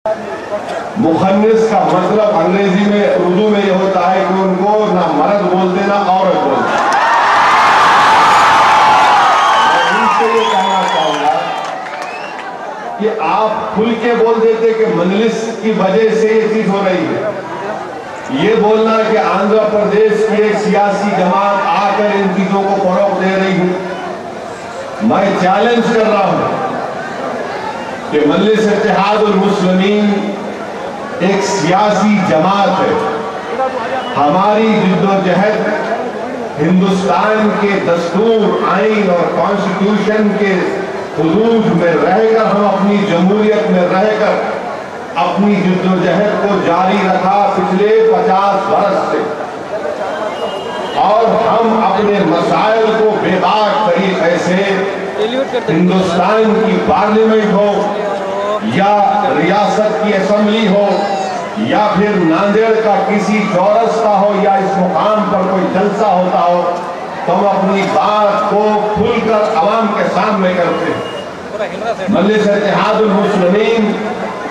मुखन्निस का मतलब अंग्रेजी में उर्दू में यह होता है कि उनको ना मर्द बोलते ना औरत बोलते। मैं उनसे ये कहना चाहूंगा कि आप खुल के बोल देते कि मजलिस की वजह से ये चीज हो रही है। ये बोलना कि आंध्र प्रदेश की एक सियासी जमात आकर इन चीजों को फरोग दे रही है। मैं चैलेंज कर रहा हूं कि मजलिस इत्तेहादुल मुस्लिमीन एक सियासी जमात है। हमारी जिद्दोजहद हिंदुस्तान के दस्तूर, आइन और कॉन्स्टिट्यूशन के हुदूद में रहकर हम अपनी जमहूरियत में रहकर अपनी जिद्दोजहद को जारी रखा पिछले 50 बरस से, और हम अपने मसाइल को बेबाक तरीके से हिंदुस्तान की पार्लियामेंट हो या रियासत की असेंबली हो या फिर नांदेड़ का किसी चौरस्ता हो या इस मुकाम पर कोई जलसा होता हो, तो हम अपनी बात को खुलकर अवाम के सामने करते हैं। मजलिस इत्तेहादुल मुस्लिमीन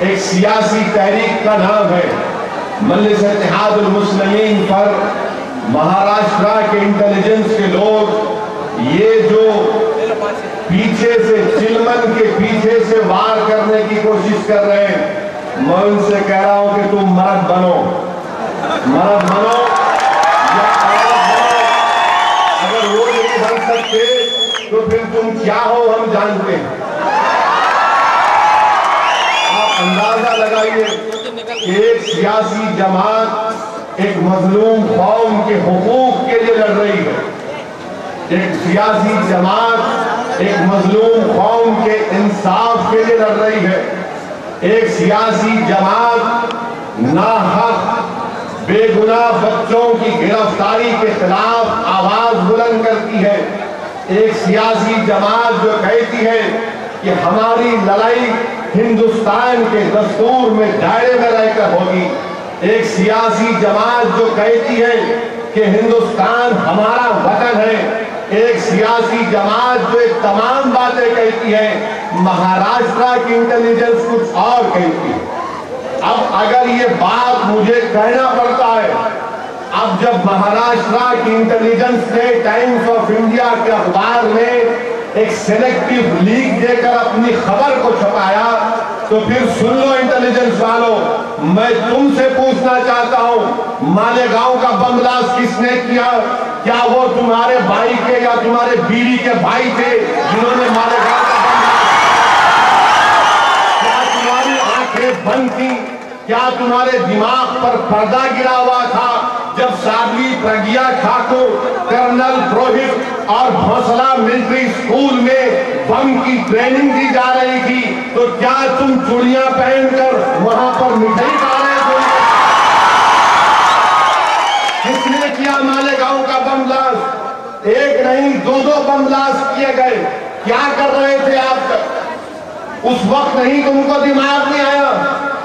एक सियासी तहरीक का नाम है। मजलिस इत्तेहादुल मुस्लिमीन पर महाराष्ट्र के इंटेलिजेंस के लोग ये जो पीछे से चिलमन के पीछे से वार करने की कोशिश कर रहे हैं, मैं उनसे कह रहा हूं कि तुम मर्द बनो, मर्द बनो या औरत बनो। अगर वो नहीं बन सकते तो फिर तुम क्या हो हम जानते हैं। आप अंदाजा लगाइए कि एक सियासी जमात एक मजलूम कौम के हुकूक के लिए लड़ रही है। एक सियासी जमात एक मजलूम कौम के इंसाफ के लिए लड़ रही है। एक सियासी जमात नाहक बेगुनाह बच्चों की गिरफ्तारी के खिलाफ आवाज बुलंद करती है। एक सियासी जमात जो कहती है कि हमारी लड़ाई हिंदुस्तान के दस्तूर में दायरे में रहकर होगी। एक सियासी जमात जो कहती है कि हिंदुस्तान हमारा वतन है। एक सियासी जमात जो एक तमाम बातें कहती है। महाराष्ट्र की इंटेलिजेंस कुछ और कहती है। अब अगर ये बात मुझे कहना पड़ता है, अब जब महाराष्ट्र की इंटेलिजेंस ने टाइम्स ऑफ इंडिया के अखबार में एक सिलेक्टिव लीक देकर अपनी खबर को छपाया, तो फिर सुन लो इंटेलिजेंस वालों, मैं तुमसे पूछना चाहता हूं, मालेगांव का बम ब्लास्ट किसने किया? क्या वो तुम्हारे भाई के या तुम्हारे बीवी के भाई थे जिन्होंने मालेगांव का बम ब्लास्ट? क्या तुम्हारी आंखें बंद थी? क्या तुम्हारे दिमाग पर पर्दा गिरा हुआ था जब साध्वी प्रज्ञा ठाकुर, कर्नल पुरोहित और भोसला मिलिट्री स्कूल में बम की ट्रेनिंग दी जा रही थी? तो क्या तुम चूड़ियां पहनकर वहां पर मिठाई खा रहे थे? किसने किया मालेगांव का बम ब्लास्ट? एक नहीं, दो बम ब्लास्ट किए गए। क्या कर रहे थे आप? उस वक्त नहीं तुमको दिमाग में आया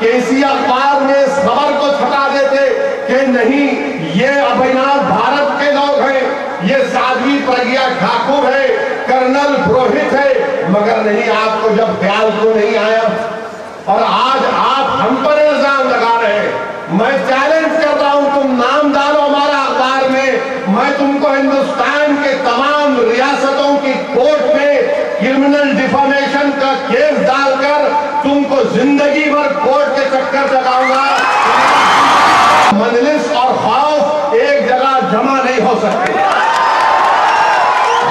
कि इसी अखबार में इस खबर को छपा देते कि नहीं, ये अभिनव भारत के लोग हैं, ये साध्वी प्रज्ञा ठाकुर है, कर्नल पुरोहित है। मगर नहीं, आपको जब ख्याल तो नहीं आया और आज आप हम पर इल्जाम लगा रहे हैं। मैं चैलेंज कर रहा हूं, तुम नाम डालो हमारा अखबार में, मैं तुमको हिंदुस्तान के तमाम रियासतों की कोर्ट में क्रिमिनल डिफामेशन का केस डालकर तुमको जिंदगी भर कोर्ट के चक्कर लगाऊंगा। मजलिस और खौफ एक जगह जमा नहीं हो सकते।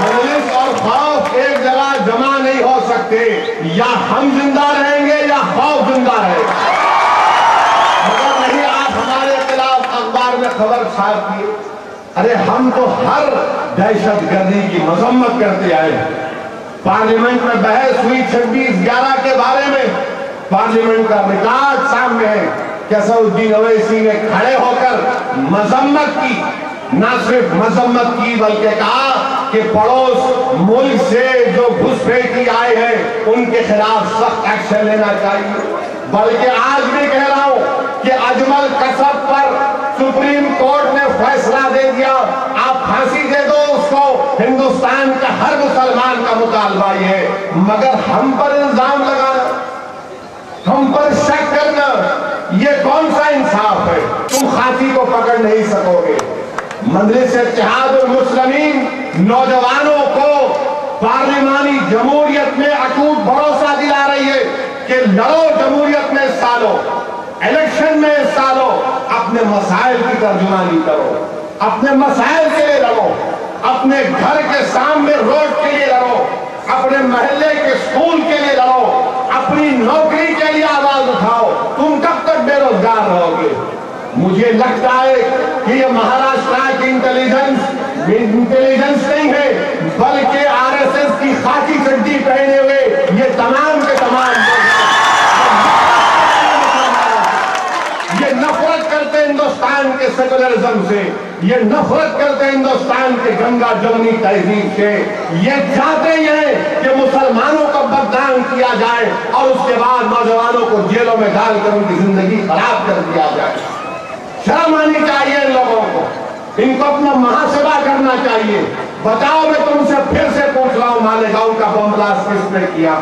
मजलिस और खौफ एक जगह जमा नहीं हो सकते। या हम जिंदा रहेंगे या खौफ जिंदा रहेगा। मगर नहीं, आप हमारे खिलाफ अखबार में खबर छाप दिए। अरे हम तो हर दहशतगर्दी की मजम्मत करते आए हैं। पार्लियामेंट में बहस हुई 26/11 के बारे में, पार्लियामेंट का रिकॉर्ड सामने है कि असदुद्दीन ओवैसी ने खड़े होकर मजम्मत की। न सिर्फ मजम्मत की बल्कि कहा कि पड़ोस मुल्क से जो घुसपैठी आए हैं उनके खिलाफ सख्त एक्शन लेना चाहिए। बल्कि आज भी कह रहा हूं कि अजमल कसब पर सुप्रीम कोर्ट ने फैसला दे दिया, आप फांसी दे दो उसको। हिंदुस्तान का हर मुसलमान का मुतालबा ये है। मगर हम पर इल्जाम लगाना, हम पर शक करना, मजलिस इत्तेहादुल मुस्लिमीन नौजवानों को पार्लिमानी जमहूरियत में अटूट भरोसा दिला रही है कि लड़ो जमहूरियत में हिस्सा लो, इलेक्शन में हिस्सा लो, अपने मसाइल की तर्जुमानी करो, अपने मसाइल के लिए लड़ो, अपने घर के सामने रोड के लिए लड़ो, अपने मोहल्ले के स्कूल के लिए लड़ो, अपनी नौकरी के लिए आवाज उठाओ। तुम कब तक बेरोजगार रहोगे? मुझे लगता है कि ये महाराष्ट्र की इंटेलिजेंस नहीं है, बल्कि आरएसएस की खाकी चड्डी पहने हुए ये तमाम के तमाम ये नफरत करते हिंदुस्तान के सेकुलरिज्म से, ये नफरत करते हिंदुस्तान के गंगा जमुनी तहजीब से। ये चाहते हैं कि मुसलमानों को बदनाम किया जाए और उसके बाद नौजवानों को जेलों में डालकर उनकी जिंदगी खराब कर दिया जाए। शर्म आनी चाहिए इन लोगों को, इनको अपना महासेवा करना चाहिए। बताओ, मैं तुमसे फिर से पूछ रहा हूं, मालेगांव का बम ब्लास्ट किसने किया?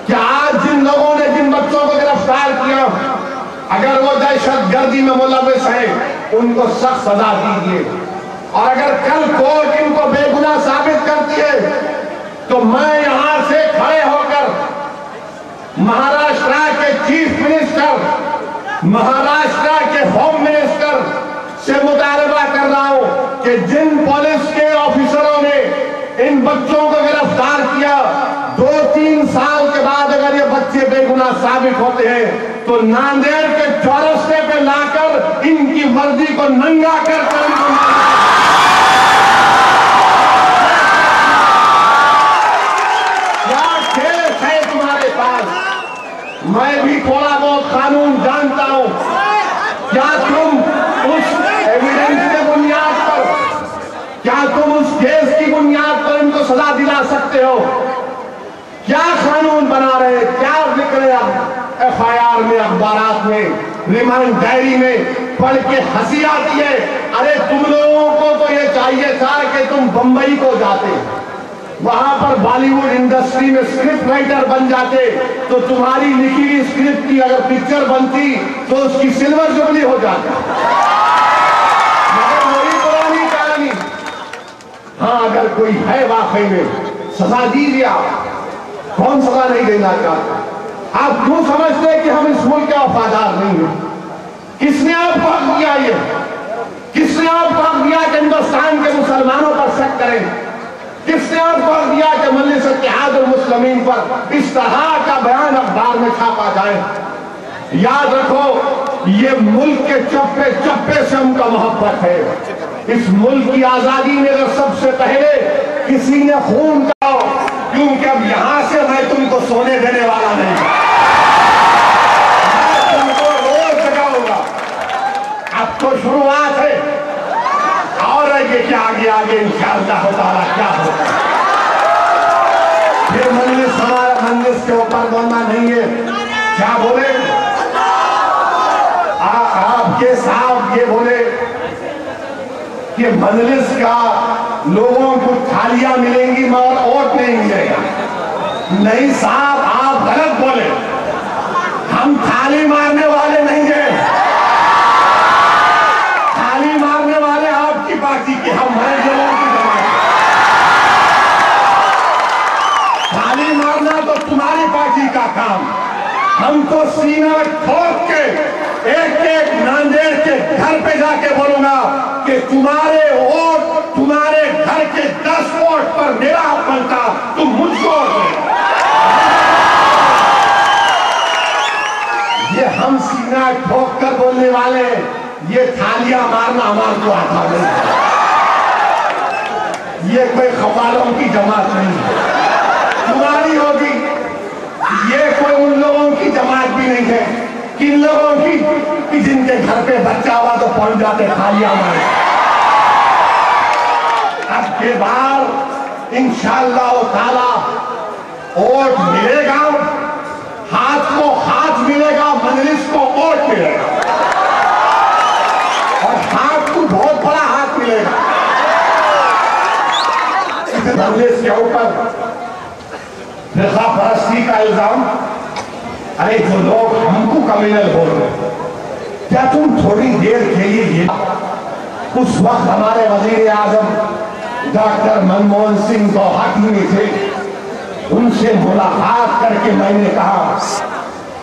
क्या आज जिन लोगों ने जिन बच्चों को गिरफ्तार किया, अगर वो दहशतगर्दी में मुलविस है, उनको सख्त सजा दीजिए। और अगर कल कोर्ट इनको बेगुनाह साबित करती है, तो मैं यहां से खड़े होकर महाराष्ट्र के चीफ मिनिस्टर, महाराष्ट्र के होम मिनिस्टर से मुतालबा कर रहा हूं कि जिन पुलिस के ऑफिसरों ने इन बच्चों को गिरफ्तार किया, 2-3 साल के बाद अगर ये बच्चे बेगुनाह साबित होते हैं, तो नांदेड़ के चौरस्ते पे लाकर इनकी वर्दी को नंगा कर क्या केस है तुम्हारे पास? मैं भी थोड़ा बहुत कानून जानता हूं। क्या तुम उस एविडेंस के बुनियाद पर, क्या तुम उस केस की बुनियाद पर इनको सजा दिला सकते हो? क्या कानून बना रहे, क्या लिख रहे एफआईआर में, अखबारात में, रिमांड डायरी में? पढ़ के हंसी आती है। अरे तुम लोगों को तो ये चाहिए था कि तुम बंबई को जाते, वहां पर बॉलीवुड इंडस्ट्री में स्क्रिप्ट राइटर बन जाते, तो तुम्हारी लिखी हुई स्क्रिप्ट की अगर पिक्चर बनती तो उसकी सिल्वर जुबली हो जाती। मगर वही पुरानी कहानी। हाँ, अगर कोई है वाकई में, सजा दीजिए। आप कौन सजा नहीं देना चाहता? आप क्यों समझते हैं कि हम इस मुल्क के वफादार नहीं हैं? किसने आपको हक दिया? ये किसने आपको हक दिया कि हिंदुस्तान के मुसलमानों पर शक करें? किसने आपको हक दिया कि मजलिस इत्तेहादुल मुस्लिमीन पर इस तरह का बयान अखबार में छापा जाए? याद रखो, ये मुल्क के चप्पे चप्पे से हमका मोहब्बत है। इस मुल्क की आजादी में अगर सबसे पहले किसी ने खून का, क्योंकि अब यहां से मैं तुमको सोने देने वाला नहीं, मैं तुमको रोज जगाऊंगा। अब तो शुरुआत है, और ये क्या आगे आगे इंशाअल्लाह ताला क्या होगा। फिर मजलिस, हमारा मजलिस के ऊपर बोलना नहीं है। क्या बोले आपके साहब? ये बोले कि मजलिस का लोगों को थालियां मिलेंगी मगर वोट नहीं मिलेगा। नहीं साहब, आप गलत बोले। हम थाली मारने वाले नहीं हैं। थाली मारने वाले आपकी पार्टी के, हम हमारे लोगों की जमात। थाली मारना तो तुम्हारी पार्टी का काम। हम तो सीना ठोक के एक एक नांदेड़ के घर पे जाके बोलूंगा कि तुम्हारे वोट, तुम्हारे घर के 10 वोट पर मेरा हक बनता, तुम मुझको ये हम सीना ठोक कर बोलने वाले, ये थालियां मारना हमारे को आता नहीं। ये कोई खवालों की जमात नहीं तुम्हारी होगी, ये कोई उन लोगों की जमात भी नहीं है। किन लोगों की? कि जिनके घर पे बच्चा हुआ तो पहुंच जाते थालियां मारे। अब के बाद इंशाअल्लाह ताला वोट मिलेगा, हाथ को हाथ मिलेगा, मजलिस को वोट मिलेगा, और हाथ को बहुत बड़ा हाथ मिलेगा। मजलिस के ऊपर फिरका परस्ती का इल्जाम, अरे जो लोग हमको कम्युनल बोल रहे, क्या तुम थोड़ी देर के लिए ये उस वक्त हमारे वजीर आजम डॉक्टर मनमोहन सिंह गौहाटी में थे। उनसे मुलाकात करके मैंने कहा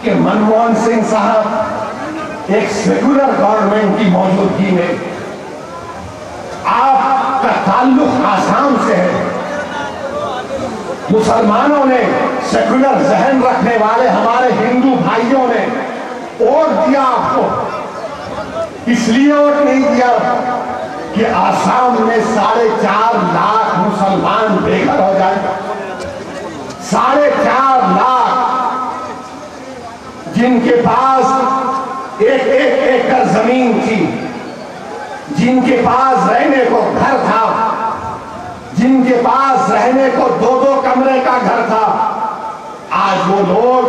कि मनमोहन सिंह साहब, एक सेकुलर गवर्नमेंट की मौजूदगी में आपका ताल्लुक आसाम से है। मुसलमानों ने, सेकुलर जहन रखने वाले हमारे हिंदू भाइयों ने वोट दिया आपको, इसलिए वोट नहीं दिया कि आसाम में 4.5 लाख मुसलमान बेघर हो जाए। 4.5 लाख जिनके पास एक एकड़ जमीन थी, जिनके पास रहने को घर था, जिनके पास रहने को 2-2 कमरे का घर था, आज वो लोग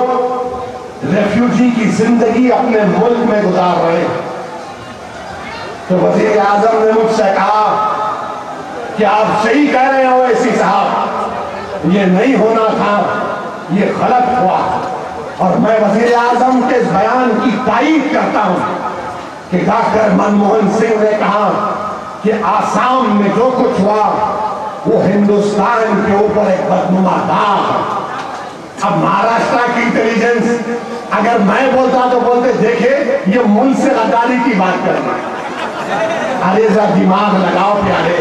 रेफ्यूजी की जिंदगी अपने मुल्क में गुजार रहे हैं। तो वजीर आजम ने मुझसे कहा कि आप सही कह रहे हो वैसी साहब, ये नहीं होना था, ये गलत हुआ। और मैं वजीर आजम के इस बयान की तारीफ करता हूं कि डॉक्टर मनमोहन सिंह ने कहा कि आसाम में जो कुछ हुआ वो हिंदुस्तान के ऊपर एक बदनुमा दाग है। अब महाराष्ट्र की इंटेलिजेंस अगर मैं बोलता तो बोलते देखे ये मुल्क से गद्दारी की बात कर रहे हैं। अरे जरा दिमाग लगाओ प्यारे,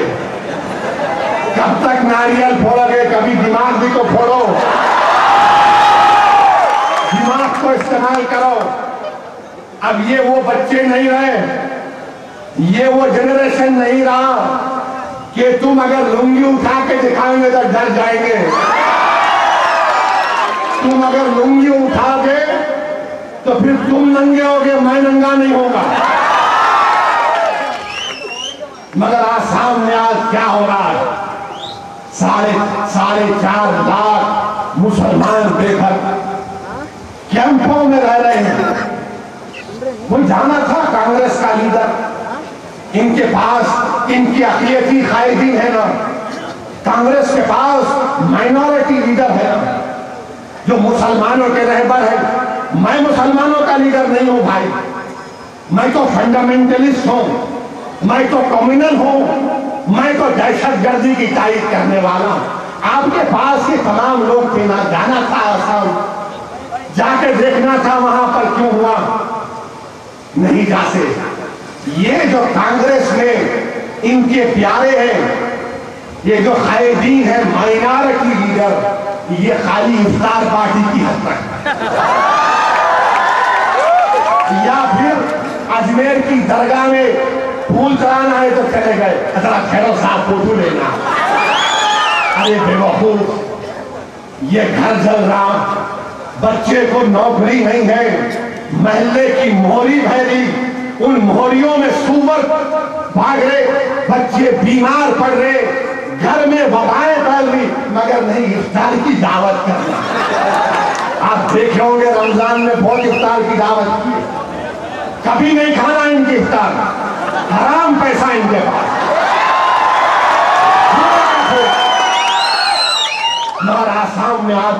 कब तक नारियल फोड़ोगे, कभी दिमाग भी तो फोड़ो, दिमाग को इस्तेमाल करो। अब ये वो बच्चे नहीं रहे, ये वो जनरेशन नहीं रहा कि तुम अगर लुंगी उठा के दिखाएंगे तो डर जाएंगे। तुम अगर लुंगी उठाओगे तो फिर तुम नंगे होगे, मैं नंगा नहीं होगा। मगर आसाम में आज क्या हो रहा है? 4.5 लाख मुसलमान बेघर कैंपों में रह रहे हैं। वो जाना था कांग्रेस का लीडर, इनके पास इनकी अक़लियती कायदीन है ना, कांग्रेस के पास माइनॉरिटी लीडर है ना, जो मुसलमानों के रहबर है। मैं मुसलमानों का लीडर नहीं हूं भाई, मैं तो फंडामेंटलिस्ट हूं, मैं तो कम्युनल हूं, मैं तो दहशतगर्दी की तारीफ करने वाला। आपके पास ये तमाम लोग थे ना, जाना था आसाम, जाके देखना था वहां पर क्यों हुआ, नहीं जाते। ये जो कांग्रेस में इनके प्यारे हैं, ये जो कायदीन है माइनॉरिटी लीडर, ये खाली इफ्तार पार्टी की हद तक, या फिर अजमेर की दरगाह में फूल चढ़ाना है तो चले गए, जरा ठहरो साहब फोटो लेना। अरे बेवकूफ, ये घर जल रहा, बच्चे को नौकरी नहीं है, महल्ले की मोहरी भैरी, उन मोहरियों में सूअर भाग रहे, बच्चे बीमार पड़ रहे, घर में वबाएं फैल रही, मगर नहीं इफ्तार की दावत करना। आप देखे होंगे रमजान में बहुत इफ्तार की दावत की, कभी नहीं खाना इनकी इफ्तार, हराम पैसा इनके पास। मगर आसाम में आज